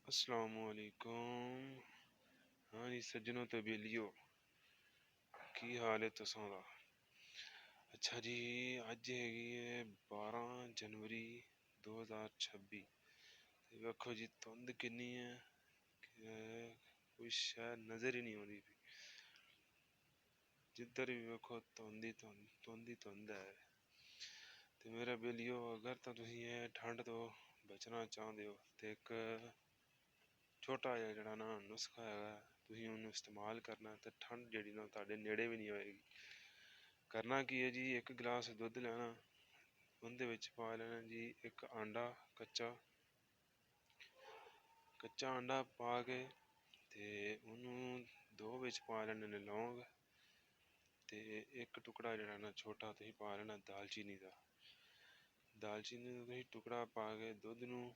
असलामुअलैकुम। हाँ जी सज्जनों ते बेलियो, की हाल है तुसां दा? अच्छा जी, अज हैगी है 12 जनवरी 2026। ते वेखो जी धुंध किन्नी है कि कोई शायद नज़र ही नहीं आती पई। जिधर भी वेखो धुंध ही धुंध है। ते मेरा बेलियो, अगर तो तुसीं ये ठंड तो बचना चाहते हो तो एक छोटा जिहा जिहड़ा ना नुस्खा है, तुसीं उहनूं इस्तेमाल करना ते ठंड जिहड़ी ना तुहाडे नेड़े भी नहीं होएगी। करना की है जी, एक गिलास दुद्ध लैना, उहदे विच पा लेना जी एक आंडा कच्चा आंडा पा के ते उहनूं दो विच पा लेने ने लौंग ते एक टुकड़ा जिहड़ा ना छोटा तुसीं पा लेना दालचीनी दा तुसीं टुकड़ा पा के दुद्ध नूं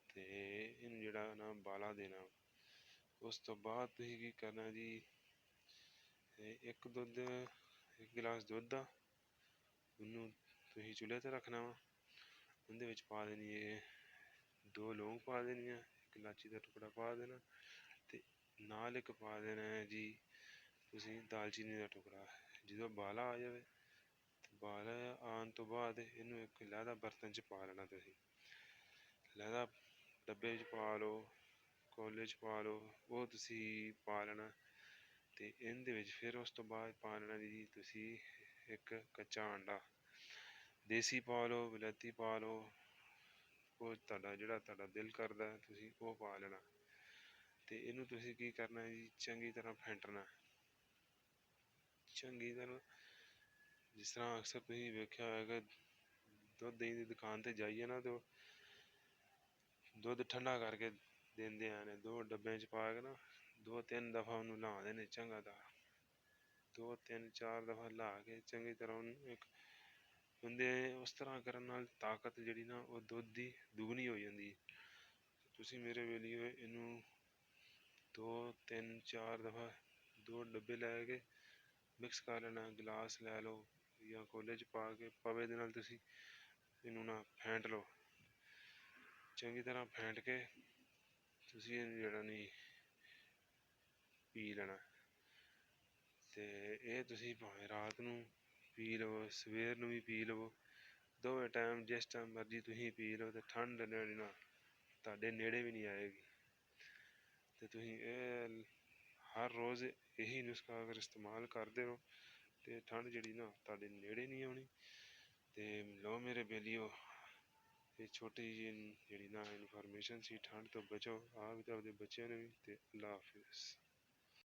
ते इहनूं जिहड़ा ना बाला देना। उस तो बाद तुसीं की करना जी, एक गिलास दुद्ध दा उहनूं तुसीं चुल्हे ते रखना वा। उहदे विच पा देनी है दो लौंग पा देनियां, एक इलाची दा टुकड़ा पा देना ते नाल इक पा देना है जी तुसीं दालचीनी दा टुकड़ा। जदों बाला आ जावे, बाला आन तो बाद इहनूं एक लैदा बर्तन च पा लेना। तुसीं लैदा डब्बे च पा लो, कोले च पा लो, ओह तुसीं पा लेना। ते इहदे विच फिर उस तो बाद पा लेना जी तुसीं एक कच्चा आंडा, देसी पा लो, विलायती पा लो, ओह तुहाडा जिहड़ा तुहाडा दिल करदा है तुसीं ओह पा लेना। ते इहनूं तुसीं की करना जी, चंगी तरह फेंटना। चंगी तरह, जिस तरह अक्सर तुसीं वेख्या होएगा दुद्ध देही दी दुकान ते जाइए ना तो दुद्ध ठंडा करके देंदे ने, दो डब्बे च पा के ना 2-3 दफ़ा उहनूं ल्हांदे ने चंगा तरह, 2-3-4 दफ़ा ल्हा के चंगी तरह उहनूं एक उंदे उस तरह करन नाल ताकत जिहड़ी ना ओह दुद्ध दी दुगनी हो जांदी। तुसीं मेरे बेलियो इहनूं 2-3-4 दफ़ा 2 डब्बे लै के मिक्स कर लेना। गिलास लै लो या कोले च पा के पवे दे नाल तुसीं इहनूं ना फेंट लो। चंगी तरह फेंट के तुसीं इहनूं जिहड़ा नी पी लेना। ते एह् तुसीं भावें रात नूं पी लवो, सवेर नूं भी पी लवो, दोवें टाइम जिस टाइम मर्जी तुसीं पी लो ते ठंड जिहड़ी ना तुहाडे नेड़े भी नहीं आएगी। ते तुसीं एह् हर रोज़ यही नुस्खा अगर इस्तेमाल करदे रहो ते ठंड जिहड़ी ना तुहाडे नेड़े नहीं औनी। ते लो मेरे बेलियो, ये छोटी जी जिहड़ी ना इन्फॉर्मेशन सी, ठंड तो बचो आप ते आपदे बच्चेआं नूं भी। ते अल्लाह हाफिज़।